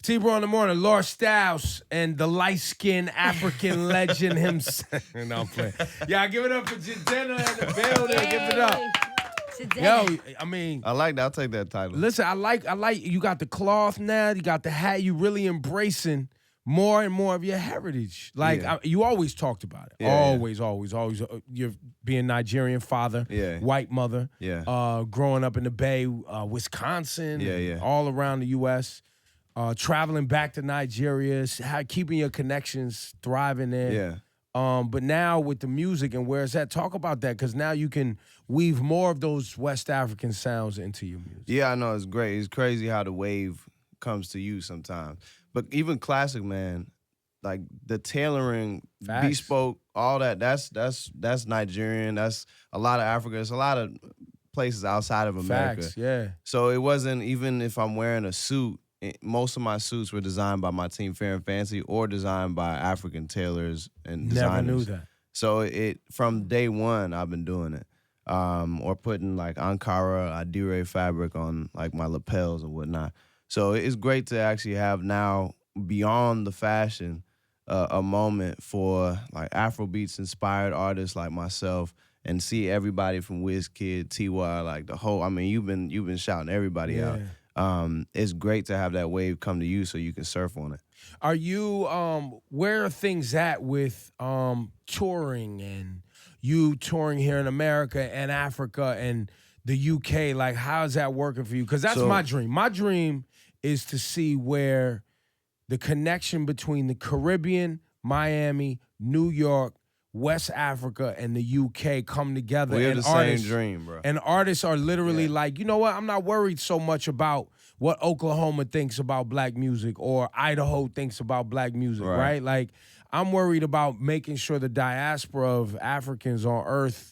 T-Bro in the morning, Laura Styles, and the light-skinned African legend himself. No, I'm playing. Yeah, give it up for Jidenna in the building. Yay. Give it up. Jidenna. Yo, I mean, I like that. I'll take that title. listen, I like you got the cloth now, you got the hat, you really embracing more and more of your heritage. Like, Yeah. you always talked about it. Yeah, always. You're being Nigerian father, white mother, growing up in the Bay, Wisconsin, all around the U.S., traveling back to Nigeria, keeping your connections thriving there. Yeah. But now with the music and where it's at, talk about that, because now you can weave more of those West African sounds into your music. Yeah, I know, it's great. It's crazy how the wave comes to you sometimes. But even classic, man, like the tailoring, bespoke, all that's Nigerian. That's a lot of Africa. It's a lot of places outside of America. Facts, yeah. So it wasn't, even if I'm wearing a suit, most of my suits were designed by my team, Fair and Fancy, or designed by African tailors and designers. Never knew that. So from day one, I've been doing it. Or putting like Ankara, Adire fabric on like my lapels and whatnot. So it's great to actually have now, beyond the fashion, a moment for like Afrobeats inspired artists like myself, and see everybody from Wizkid, T.Y., like the whole. I mean, you've been shouting everybody out. It's great to have that wave come to you so you can surf on it. Are you where are things at with touring, and you touring here in America and Africa and the UK? Like, how's that working for you? Because that's my dream. My dream is to see where the connection between the Caribbean, Miami, New York, West Africa, and the UK come together. We have and the artists, same dream, bro. And artists are literally like, you know what? I'm not worried so much about what Oklahoma thinks about black music or Idaho thinks about black music, right? Like, I'm worried about making sure the diaspora of Africans on earth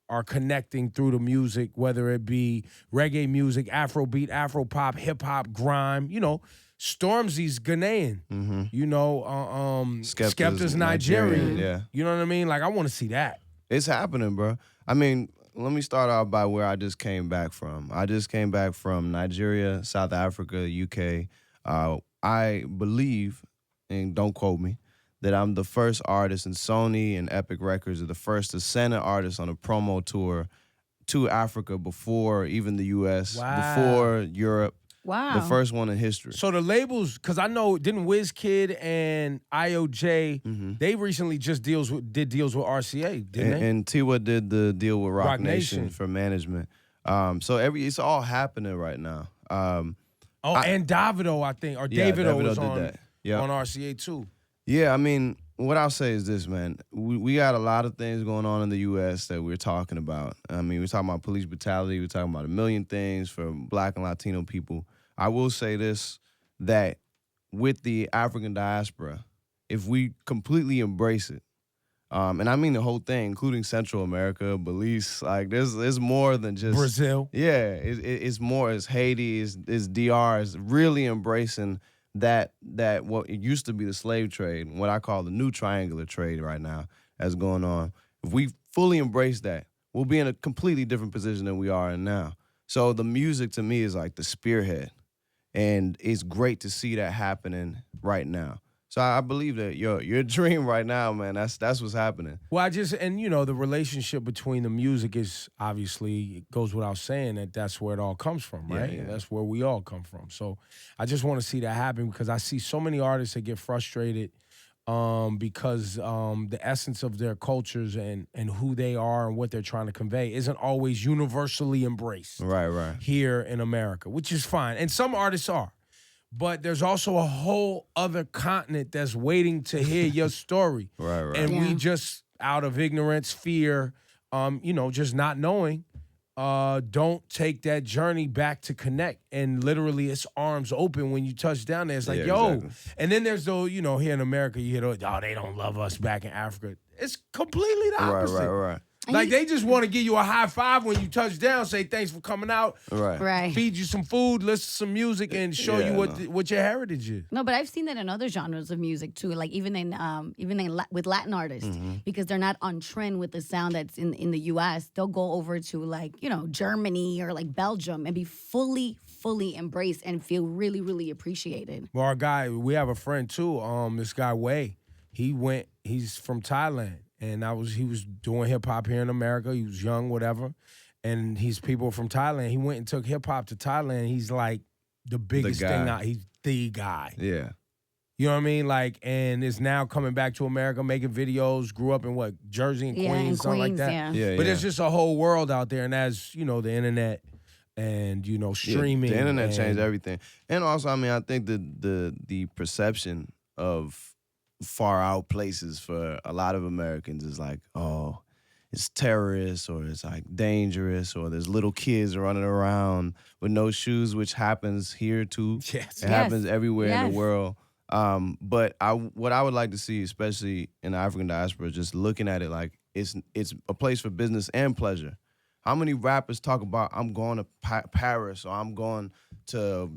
are connecting through the music, whether it be reggae music, Afrobeat, Afropop, hip-hop, grime, you know. Stormzy's Ghanaian, you know, Skepta's Nigerian. Yeah. You know what I mean? Like, I want to see that. It's happening, bro. I mean, let me start out by where I just came back from. I just came back from Nigeria, South Africa, UK. I believe, and don't quote me, that I'm the first artist, and Sony and Epic Records are the first to send an artist on a promo tour to Africa before even the US, before Europe. Wow. The first one in history. So the labels, because I know, didn't Wizkid and IOJ, they recently just did deals with RCA, didn't they? And Tiwa did the deal with Rock Nation for management. So it's all happening right now. And Davido, I think, or Davido was on RCA too. Yeah, I mean, what I'll say is this, man. We got a lot of things going on in the U.S. that we're talking about. I mean, we're talking about police brutality. We're talking about a million things for Black and Latino people. I will say this, that with the African diaspora, if we completely embrace it, and I mean the whole thing, including Central America, Belize, like there's more than just Brazil. Yeah, it's more. It's Haiti, it's DR, it's really embracing that what it used to be the slave trade, what I call the new triangular trade right now that's going on. If we fully embrace that, we'll be in a completely different position than we are in now. So the music to me is like the spearhead, and it's great to see that happening right now. So I believe that your dream right now, man, that's what's happening. Well, and you know, the relationship between the music is obviously, it goes without saying that's where it all comes from, right? Yeah. That's where we all come from. So I just want to see that happen, because I see so many artists that get frustrated because the essence of their cultures and who they are and what they're trying to convey isn't always universally embraced Right. here in America, which is fine. And some artists are. But there's also a whole other continent that's waiting to hear your story. Right. And we just, out of ignorance, fear, you know, just not knowing, don't take that journey back to connect. And literally, it's arms open when you touch down there. It's like, exactly. And then there's those, you know, here in America, you hear, they don't love us back in Africa. It's completely the opposite. Right. Like, they just want to give you a high five when you touch down, say thanks for coming out, Right. feed you some food, listen to some music, and show you what your heritage is. No, but I've seen that in other genres of music too, like even in with Latin artists, because they're not on trend with the sound that's in the U.S. They'll go over to like Germany or like Belgium and be fully embraced and feel really, really appreciated. Well, we have a friend too. This guy Wei, he's from Thailand. And he was doing hip hop here in America. He was young, whatever. And he's people from Thailand. He went and took hip hop to Thailand. He's like the biggest thing out. He's the guy. Yeah. You know what I mean? Like, and is now coming back to America, making videos, grew up in Jersey and Queens, something like that. Yeah. But there's just a whole world out there. And as, the internet and, streaming. The internet changed everything. And also, I mean, I think the perception of far out places for a lot of Americans is like, oh, it's terrorists, or it's like dangerous, or there's little kids running around with no shoes, which happens here too. Yes. It happens everywhere in the world. But what I would like to see, especially in the African diaspora, just looking at it like it's a place for business and pleasure. How many rappers talk about I'm going to Paris, or I'm going to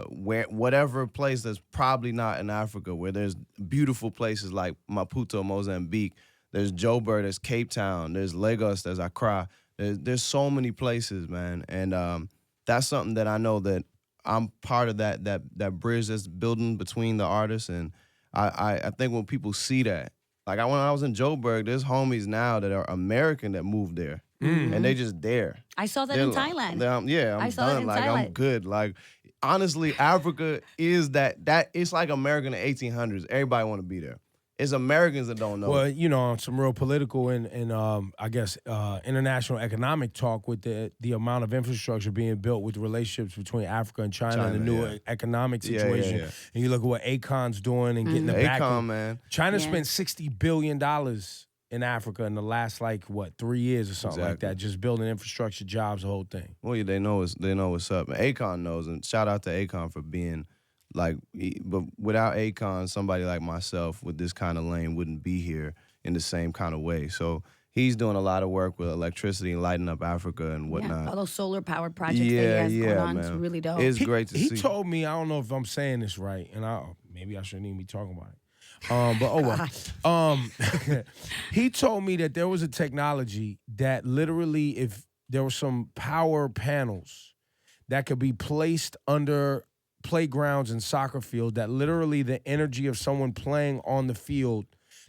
whatever place that's probably not in Africa, where there's beautiful places like Maputo, Mozambique. There's Joburg, there's Cape Town, there's Lagos, there's Accra. There's so many places, man. And that's something that I know that I'm part of that bridge that's building between the artists. And I think when people see that, like when I was in Joburg, there's homies now that are American that moved there. And they just there. I saw that in Thailand. I'm I saw done. that in like Thailand. I'm good. Like honestly, Africa is that it's like America in the 1800s. Everybody want to be there. It's Americans that don't know. Well, some real political and I guess international economic talk with the amount of infrastructure being built with relationships between Africa and China and the new economic situation. Yeah. And you look at what Akon's doing and getting the back. Akon, man. China spent $60 billion in Africa in the last 3 years or something like that, just building infrastructure, jobs, the whole thing. Well, yeah, they know what's up. And Akon knows, and shout out to Akon for being but without Akon, somebody like myself with this kind of lane wouldn't be here in the same kind of way. So he's doing a lot of work with electricity and lighting up Africa and whatnot. All those solar powered projects that he has going on. Man. It's really dope. It's great to see. He told me, I don't know if I'm saying this right, and maybe I shouldn't even be talking about it. But oh well. He told me that there was a technology that literally, if there were some power panels that could be placed under playgrounds and soccer fields, that literally the energy of someone playing on the field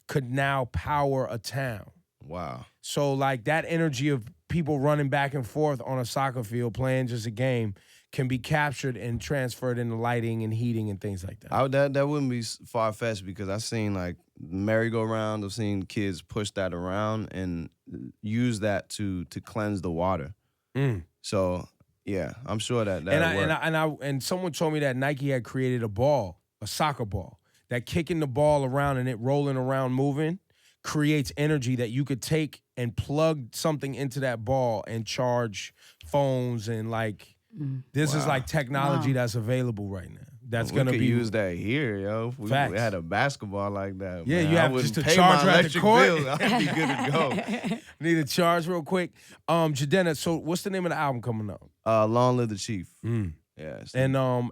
could now power a town. Wow. So that energy of people running back and forth on a soccer field playing just a game can be captured and transferred into lighting and heating and things like that. That wouldn't be far-fetched, because I've seen merry-go-round. I've seen kids push that around and use that to cleanse the water. So yeah, I'm sure that work. And someone told me that Nike had created a soccer ball, that kicking the ball around and it rolling around, moving, creates energy that you could take and plug something into that ball and charge phones and this is technology that's available right now. That's we gonna could be use that here, yo. If we had a basketball like that. Yeah, man, you I have wouldn't just to pay charge my her at the electric court. bill. I'd be good to go. Need a charge real quick. Jidenna, so what's the name of the album coming up? Long Live the Chief. Yeah.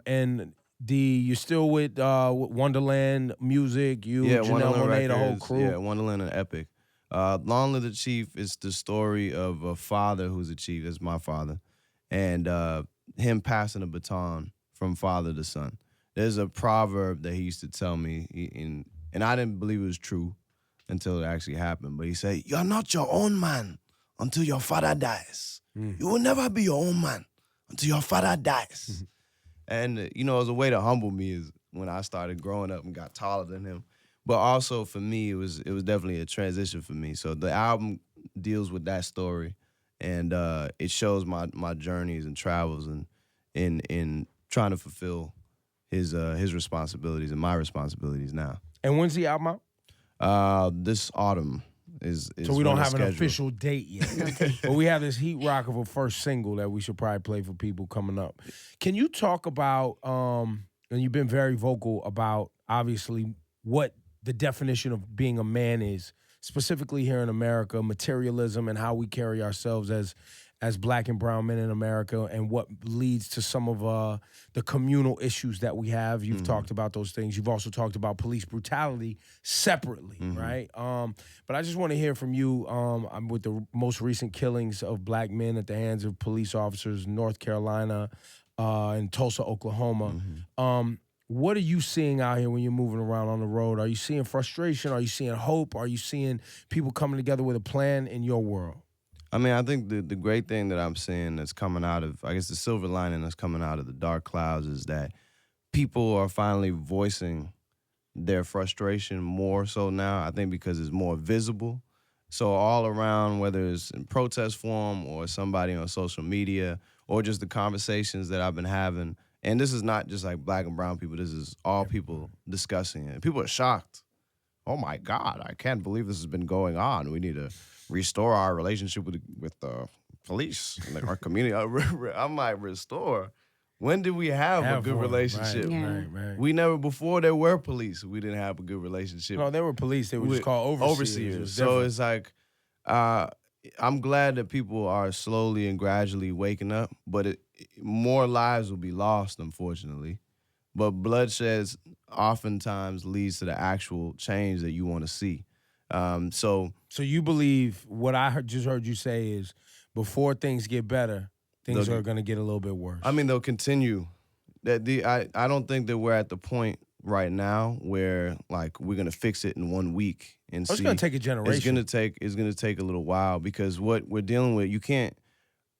And you're still with Wonderland Music, Janelle Monáe, the whole crew. Yeah, Wonderland and Epic. Long Live the Chief is the story of a father who's a chief. That's my father. And him passing the baton from father to son. There's a proverb that he used to tell me, and I didn't believe it was true until it actually happened. But he said, "You're not your own man until your father dies. You will never be your own man until your father dies." And, it was a way to humble me is when I started growing up and got taller than him. But also for me, it was definitely a transition for me. So the album deals with that story, and it shows my journeys and travels and in trying to fulfill his responsibilities and my responsibilities now. And when's the album out? This autumn is so we don't have scheduled. an official date yet. But we have this heat rock of a first single that we should probably play for people coming up. Can you talk about, and you've been very vocal about, obviously, what the definition of being a man is specifically here in America, materialism and how we carry ourselves as black and brown men in America, and what leads to some of the communal issues that we have. You've talked about those things. You've also talked about police brutality separately, right? But I just want to hear from you with the most recent killings of black men at the hands of police officers in North Carolina and Tulsa, Oklahoma. What are you seeing out here when you're moving around on the road? Are you seeing frustration? Are you seeing hope? Are you seeing people coming together with a plan in your world? I mean, I think the great thing that I'm seeing that's coming out of, I guess the silver lining that's coming out of the dark clouds is that people are finally voicing their frustration more so now, I think because it's more visible. So all around, whether it's in protest form or somebody on social media or just the conversations that I've been having, and this is not just like black and brown people, this is all people discussing it. People are shocked. Oh my God, I can't believe this has been going on. We need to restore our relationship with the police, like our community. I'm like, restore? When did we have a good relationship? Right, right. We never, before there were police, we didn't have a good relationship. No, they were police. They were just called overseers. So it's like, I'm glad that people are slowly and gradually waking up, but more lives will be lost, unfortunately. But bloodshed oftentimes leads to the actual change that you want to see. So you believe what I just heard you say is before things get better, things are going to get a little bit worse. I mean, they'll continue. I don't think that we're at the point right now where like we're gonna fix it in 1 week and see. It's gonna take a generation. It's gonna take a little while because what we're dealing with, you can't.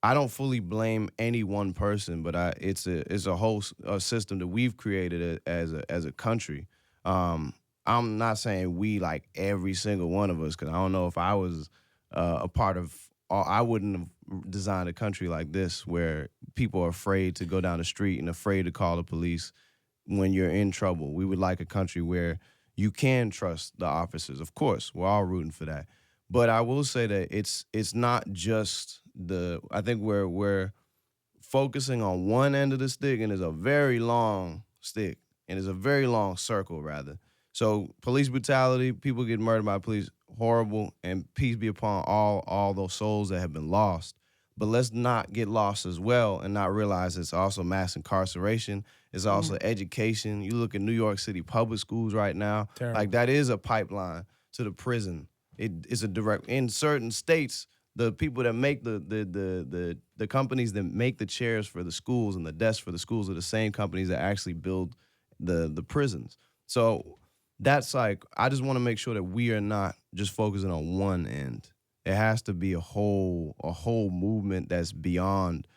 I don't fully blame any one person, but it's a whole system that we've created as a country. I'm not saying we, like every single one of us, because I don't know if I was a part of. I wouldn't have designed a country like this where people are afraid to go down the street and afraid to call the police when you're in trouble. We would like a country where you can trust the officers. Of course, we're all rooting for that. But I will say that it's not just I think we're focusing on one end of the stick, and it's a very long stick, and it's a very long circle, rather. So police brutality, people get murdered by police, horrible, and peace be upon all those souls that have been lost. But let's not get lost as well and not realize it's also mass incarceration. It's also education. You look at New York City public schools right now. Terrible. Like that is a pipeline to the prison. It's a direct, in certain states, the people that make the companies that make the chairs for the schools and the desks for the schools are the same companies that actually build the prisons. So that's like, I just want to make sure that we are not just focusing on one end. It has to be a whole movement that's beyond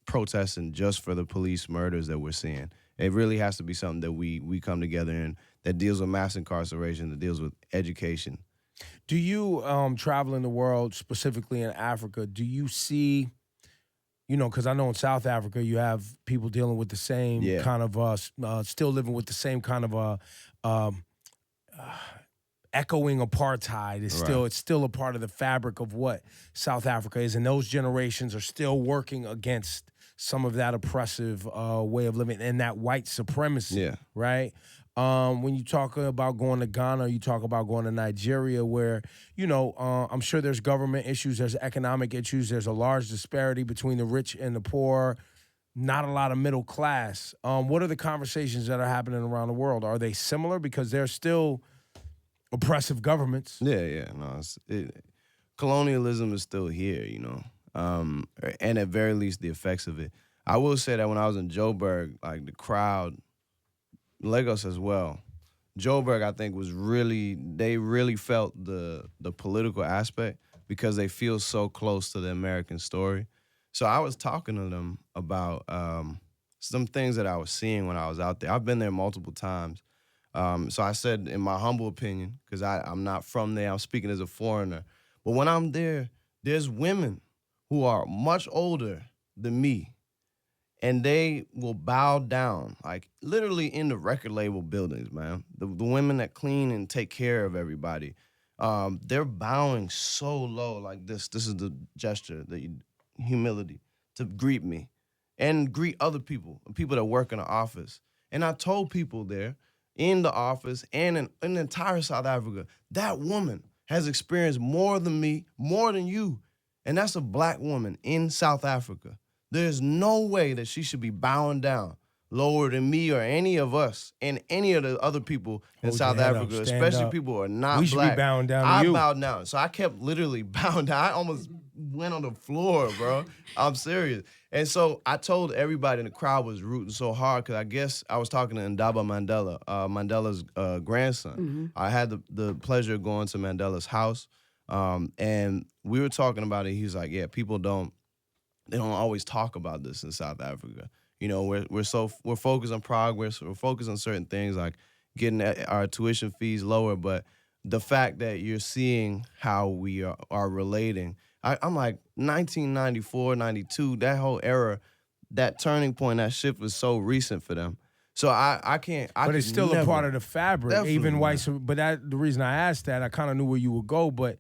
protesting just for the police murders that we're seeing. It really has to be something that we come together in that deals with mass incarceration, that deals with education. Do you travel in the world, specifically in Africa, do you see, because I know in South Africa you have people dealing with the same kind of, still living with the same kind of echoing apartheid. It's still a part of the fabric of what South Africa is, and those generations are still working against some of that oppressive way of living and that white supremacy, right? When you talk about going to Ghana, you talk about going to Nigeria where, I'm sure there's government issues, there's economic issues, there's a large disparity between the rich and the poor, not a lot of middle class. What are the conversations that are happening around the world? Are they similar? Because they're still oppressive governments. Yeah. No, colonialism is still here, and at very least the effects of it. I will say that when I was in Joburg, like the crowd, Lagos as well, Joburg I think they really felt the political aspect because they feel so close to the American story. So I was talking to them about some things that I was seeing when I was out there. I've been there multiple times. So I said, in my humble opinion, because I'm not from there, I'm speaking as a foreigner, but when I'm there, there's women who are much older than me, and they will bow down, like literally in the record label buildings, man. The women that clean and take care of everybody, they're bowing so low like this. This is the gesture, the humility to greet me and greet other people that work in the office. And I told people there, in the office and in the entire South Africa, that woman has experienced more than me, more than you. And that's a black woman in South Africa. There's no way that she should be bowing down lower than me or any of us and any of the other people in Hold South your head up, Africa, stand especially up. people who are not We should black. be bowing down to I you. bowed down. So I kept literally bowing down. I almost went on the floor, bro. I'm serious. And so I told everybody in the crowd was rooting so hard because I guess I was talking to Ndaba Mandela, Mandela's grandson. I had the pleasure of going to Mandela's house, and we were talking about it. He was like, yeah, people don't always talk about this in South Africa. You know, we're focused on progress. We're focused on certain things like getting our tuition fees lower. But the fact that you're seeing how we are relating, I'm like 1994, 92, that whole era, that turning point, that shift was so recent for them. So I can't. But it's still a part of the fabric. Definitely, Even white. man. But the reason I asked that, I kind of knew where you would go. But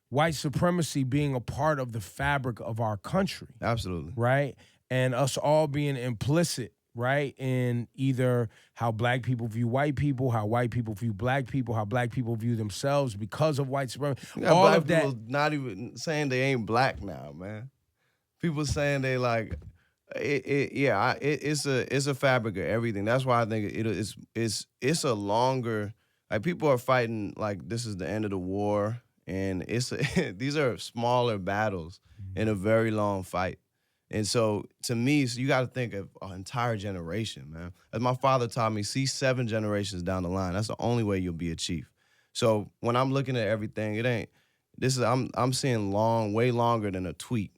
white supremacy being a part of the fabric of our country. Absolutely. Right? And us all being implicit, right, in either how black people view white people, how white people view black people, how black people view themselves because of white supremacy. All black of that. people not even saying they ain't black now, man. People saying they like, it's a fabric of everything. That's why I think it's a longer, like people are fighting like this is the end of the war, and these are smaller battles in a very long fight. And so, to me, you got to think of an entire generation, man. As my father taught me, see 7 generations down the line. That's the only way you'll be a chief. So when I'm looking at everything, I'm seeing way longer than a tweet.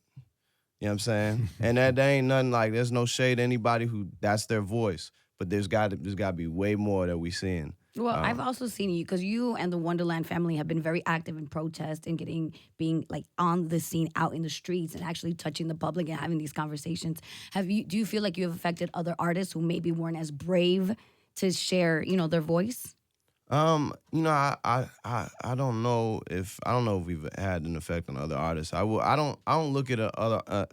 You know what I'm saying? And that ain't nothing like, there's no shade to anybody who that's their voice. But there's got to be way more that we seeing. Well, I've also seen you because you and the Wonderland family have been very active in protest and being like on the scene, out in the streets, and actually touching the public and having these conversations. Do you feel like you have affected other artists who maybe weren't as brave to share, their voice? I don't know if we've had an effect on other artists. I don't look at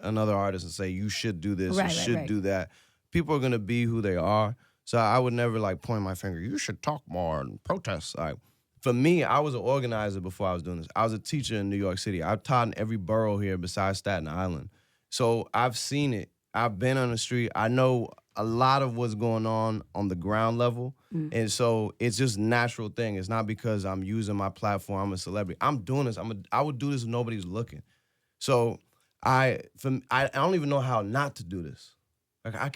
another artist and say you should do this, you should do that. People are gonna be who they are. So I would never like point my finger, you should talk more and protest. Like, for me, I was an organizer before I was doing this. I was a teacher in New York City. I've taught in every borough here besides Staten Island. So I've seen it. I've been on the street. I know a lot of what's going on the ground level. And so it's just a natural thing. It's not because I'm using my platform, I'm a celebrity. I'm doing this. I would do this if nobody's looking. So I don't even know how not to do this. Like I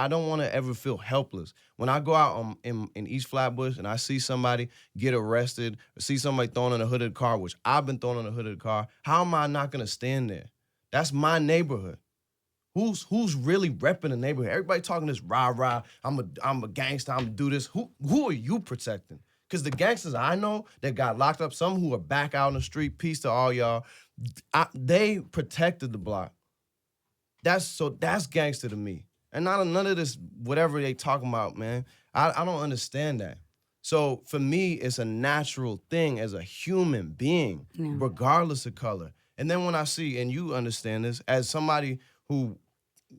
don't want to ever feel helpless. When I go out in East Flatbush and I see somebody get arrested or see somebody thrown in a hooded car, which I've been thrown in a hooded car, how am I not going to stand there? That's my neighborhood. Who's really repping the neighborhood? Everybody talking this rah-rah, I'm a gangster, I'm going to do this. Who are you protecting? Because the gangsters I know that got locked up, some who are back out on the street, peace to all y'all, they protected the block. That's gangster to me. And none of this, whatever they talking about, man, I don't understand that. So for me, it's a natural thing as a human being, regardless of color. And then when I see, and you understand this, as somebody who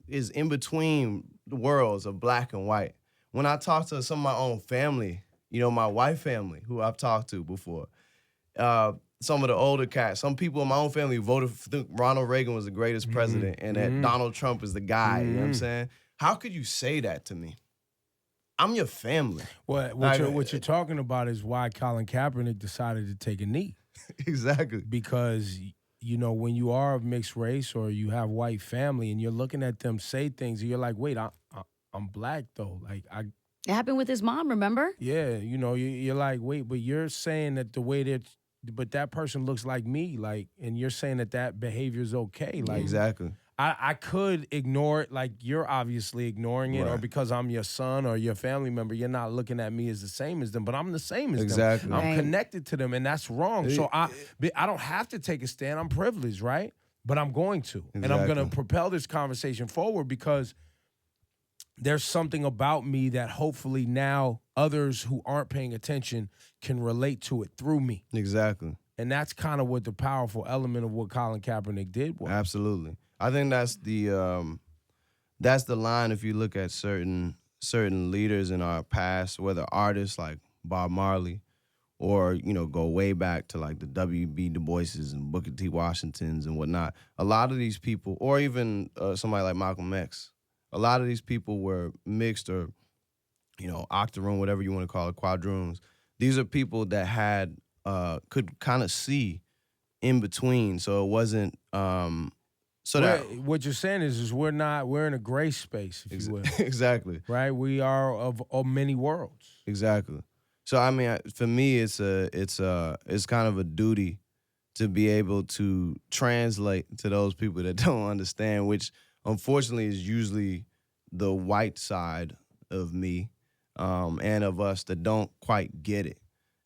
is in between the worlds of black and white, when I talk to some of my own family, my white family, who I've talked to before, some of the older cats, some people in my own family voted for Ronald Reagan was the greatest president and that Donald Trump is the guy, you know what I'm saying? How could you say that to me? I'm your family. Well, what you're talking about is why Colin Kaepernick decided to take a knee. Exactly. Because, when you are of mixed race or you have white family and you're looking at them say things and you're like, wait, I'm black though. Like It happened with his mom, remember? Yeah, you're like, wait, but you're saying that the way but that person looks like me, like, and you're saying that behavior is okay. Like, exactly. I could ignore it, like you're obviously ignoring it, or because I'm your son or your family member, you're not looking at me as the same as them, but I'm the same as them. I'm connected to them, and that's wrong. So I don't have to take a stand. I'm privileged, right? But I'm going to. And I'm going to propel this conversation forward because there's something about me that hopefully now others who aren't paying attention can relate to it through me. Exactly. And that's kind of what the powerful element of what Colin Kaepernick did was. Absolutely. I think that's the line if you look at certain leaders in our past, whether artists like Bob Marley or, you know, go way back to like the W.B. Du Boises and Booker T. Washingtons and whatnot. A lot of these people, or even somebody like Malcolm X, a lot of these people were mixed or, you know, octoroon, whatever you want to call it, quadroons. These are people that had, could kind of see in between. So it wasn't, what you're saying is we're in a gray space, if you will. Exactly. Right? We are of many worlds. Exactly. So I mean, for me, it's kind of a duty to be able to translate to those people that don't understand, which unfortunately is usually the white side of me, and of us that don't quite get it.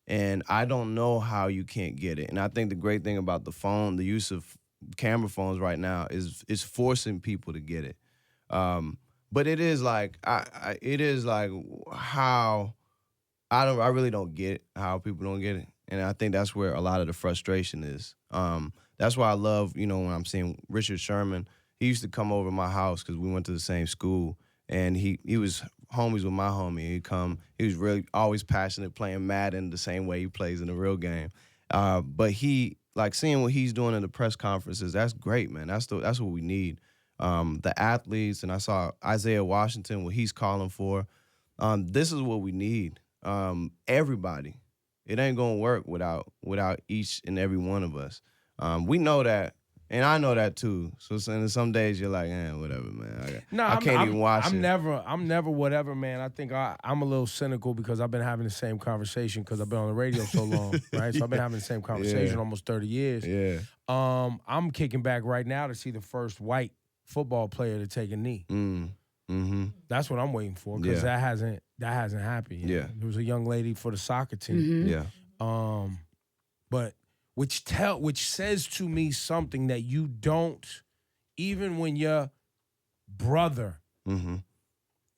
And I don't know how you can't get it. And I think the great thing about the phone, the use of camera phones right now, is forcing people to get it. But it is like how. I really don't get how people don't get it. And I think that's where a lot of the frustration is. That's why I love, you know, when I'm seeing Richard Sherman, he used to come over to my house because we went to the same school. And he was homies with my homie. He was really always passionate, playing Madden the same way he plays in the real game. But he, like, seeing what he's doing in the press conferences, that's great, man. That's what we need. The athletes, and I saw Isaiah Washington, what he's calling for. This is what we need. Everybody. It ain't gonna work without each and every one of us. We know that, and I know that too. So some days you're like, whatever, man. I can't even watch it. I'm never whatever, man. I think I'm a little cynical because I've been having the same conversation because I've been on the radio so long, right? So I've been having the same conversation almost 30 years. Yeah. I'm kicking back right now to see the first white football player to take a knee. Mm-hmm. That's what I'm waiting for because that hasn't happened yet. Yeah. There was a young lady for the soccer team. Mm-hmm. Yeah. But which says to me something that you don't, even when your brother,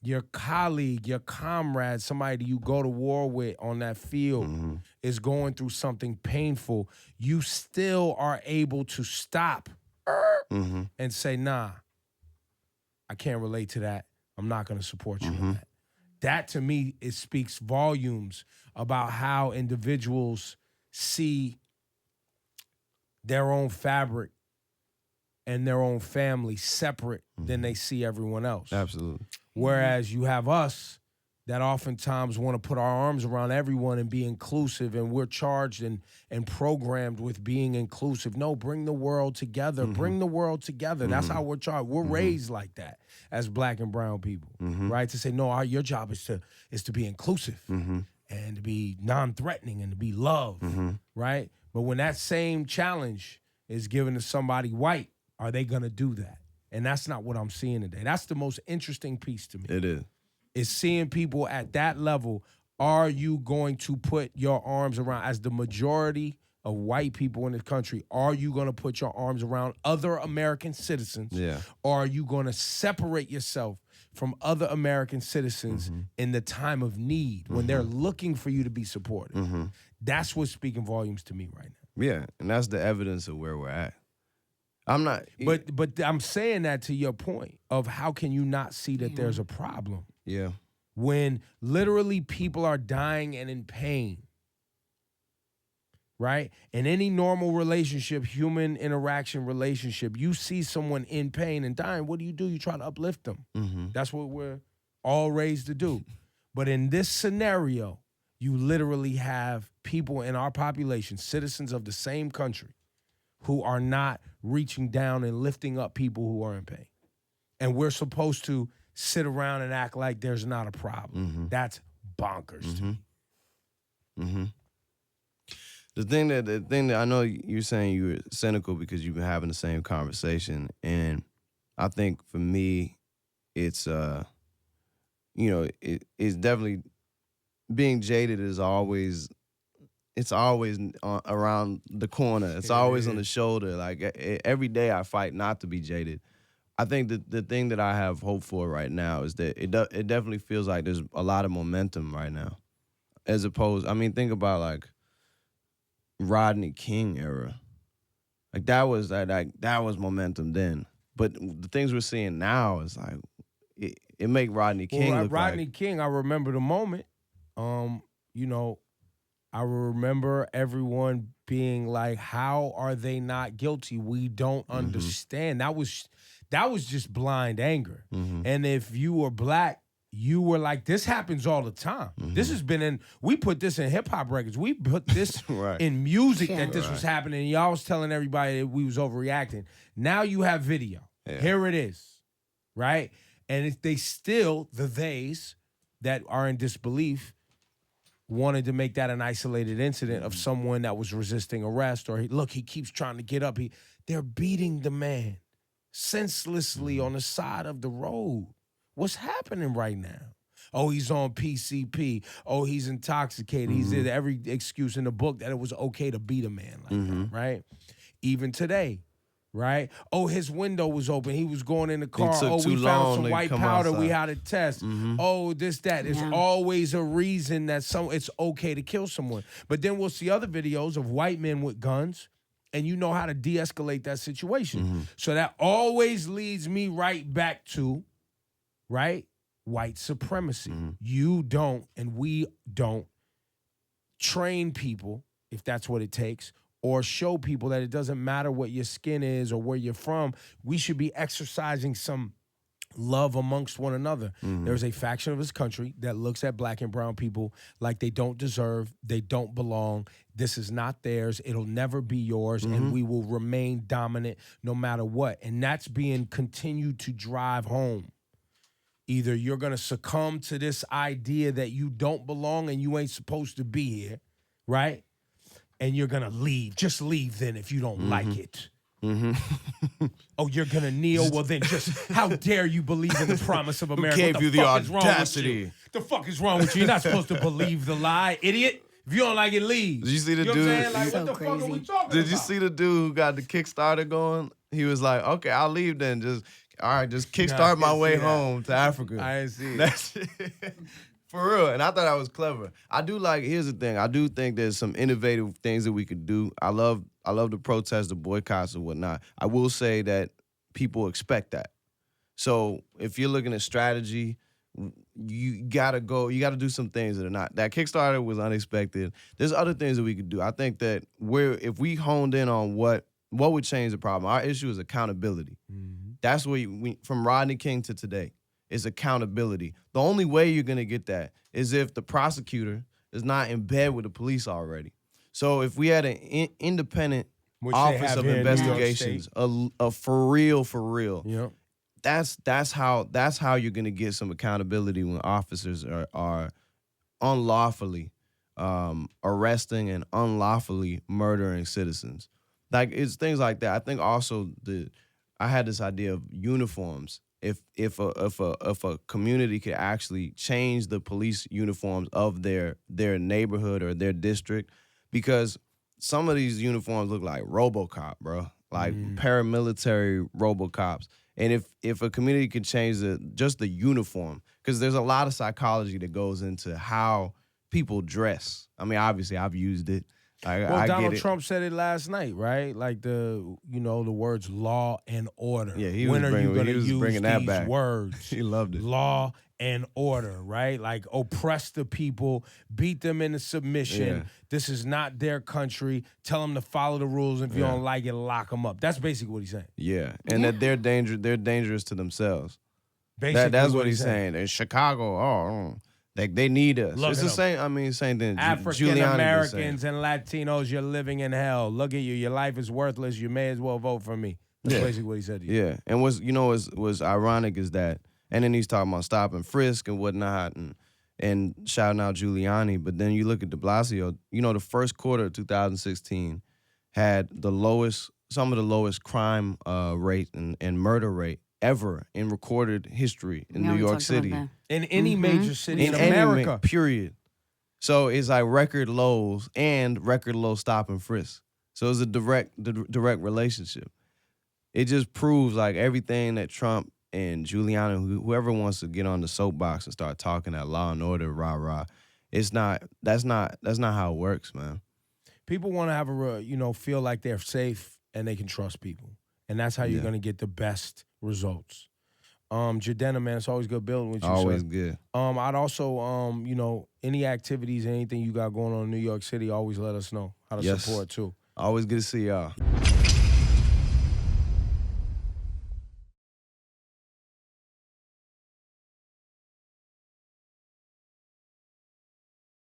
your colleague, your comrade, somebody you go to war with on that field is going through something painful, you still are able to stop and say, nah, I can't relate to that. I'm not going to support you in that. That, to me, it speaks volumes about how individuals see their own fabric and their own family separate than they see everyone else. Absolutely. Whereas you have us that oftentimes want to put our arms around everyone and be inclusive, and we're charged and programmed with being inclusive. No, bring the world together. Bring the world together. That's how we're charged. We're raised like that as black and brown people, right? To say, no, your job is to be inclusive and to be non-threatening and to be love, right? But when that same challenge is given to somebody white, are they going to do that? And that's not what I'm seeing today. That's the most interesting piece to me. It is seeing people at that level. Are you going to put your arms around, as the majority of white people in this country, are you going to put your arms around other American citizens? Yeah. Or are you going to separate yourself from other American citizens in the time of need when they're looking for you to be supported? That's what's speaking volumes to me right now. Yeah, and that's the evidence of where we're at. I'm not... But I'm saying that to your point of how can you not see that there's a problem? Yeah. When literally people are dying and in pain, right? In any normal relationship, human interaction relationship, you see someone in pain and dying, what do? You try to uplift them. That's what we're all raised to do. But in this scenario, you literally have people in our population, citizens of the same country, who are not reaching down and lifting up people who are in pain. And we're supposed to sit around and act like there's not a problem. That's bonkers to me. The thing that I know you're saying you were cynical because you've been having the same conversation, and I think for me, it's it's definitely being jaded is always. It's always around the corner. It's always on the shoulder. Like every day I fight not to be jaded. I think that the thing that I have hope for right now is that it definitely feels like there's a lot of momentum right now. As opposed, I mean, think about like Rodney King era. Like that was momentum then. But the things we're seeing now is like it make Rodney King look Rodney like... King, I remember the moment. I remember everyone being like, how are they not guilty? We don't understand. That was just blind anger. And if you were black, you were like, this happens all the time. This has been we put this in hip hop records. We put this in music that this was happening. And y'all was telling everybody that we was overreacting. Now you have video. Yeah. Here it is, right? And if they still, the theys that are in disbelief, wanted to make that an isolated incident of someone that was resisting arrest, or look, he keeps trying to get up. They're beating the man senselessly on the side of the road. What's happening right now? Oh, he's on PCP. Oh, he's intoxicated. He's in every excuse in the book that it was okay to beat a man like that, right? Even today, right? Oh, his window was open. He was going in the car. Oh, we found some white powder. Outside. We had a test. Oh, this, that. It's always a reason that it's okay to kill someone. But then we'll see other videos of white men with guns, and you know how to de-escalate that situation. So that always leads me right back to, right? White supremacy. You don't, and we don't train people, if that's what it takes, or show people that it doesn't matter what your skin is or where you're from. We should be exercising some love amongst one another. There's a faction of this country that looks at black and brown people like they don't deserve, they don't belong. This is not theirs. It'll never be yours, and we will remain dominant no matter what. And that's being continued to drive home. Either you're going to succumb to this idea that you don't belong and you ain't supposed to be here, right? And you're going to leave. Just leave then if you don't like it. Oh, you're going to kneel? Well, then just, how dare you believe in the promise of America? Who gave you the audacity? The fuck is wrong with you? You're not supposed to believe the lie, idiot. If you don't like it, leave. Did you see the dude? What I'm saying? Like, what the fuck are we talking about? Did you see the dude who got the Kickstarter going? He was like, okay, I'll leave then. Just kickstart my way home to Africa. I didn't see it. That's for real. And I thought that was clever. Here's the thing. I do think there's some innovative things that we could do. I love the protests, the boycotts and whatnot. I will say that people expect that. So if you're looking at strategy, you gotta do some things that are not. That Kickstarter was unexpected. There's other things that we could do. I think that if we honed in on what would change the problem, our issue is accountability. That's where from Rodney King to today, is accountability. The only way you're going to get that is if the prosecutor is not in bed with the police already. So if we had an independent Office of Investigations, a for real, yep. That's how you're going to get some accountability when officers are unlawfully arresting and unlawfully murdering citizens. Like, it's things like that. I think also I had this idea of uniforms. If a community could actually change the police uniforms of their neighborhood or their district, because some of these uniforms look like RoboCop, bro, like paramilitary RoboCops. And if a community could change just the uniform, because there's a lot of psychology that goes into how people dress. I mean, obviously, I've used it. Donald Trump said it last night, right? Like the words law and order. Yeah, he was bringing that back. Words? He loved it. Law and order, right? Like oppress the people, beat them into submission. Yeah. This is not their country. Tell them to follow the rules. If you don't like it, lock them up. That's basically what he's saying. Yeah, and that they're dangerous to themselves. Basically, that's what he's saying. In Chicago, they need us. It's the same. I mean, same thing. African Americans and Latinos, you're living in hell. Look at you. Your life is worthless. You may as well vote for me. That's basically what he said to you. Yeah, and what's ironic is that, and then he's talking about stop and frisk and whatnot, and shouting out Giuliani. But then you look at de Blasio. The first quarter of 2016 had some of the lowest crime rate and murder rate ever in recorded history in New York City. In any major city in America. Period. So it's like record lows and record low stop and frisk. So it's a direct relationship. It just proves like everything that Trump and Giuliani, whoever wants to get on the soapbox and start talking that law and order, rah-rah, that's not how it works, man. People want to have feel like they're safe and they can trust people. And that's how you're going to get the best results. Jidenna, man, it's always good building with you. Always sir. good. I'd also, you know, any activities, anything you got going on in New York City, always let us know how to support too. Always good to see y'all.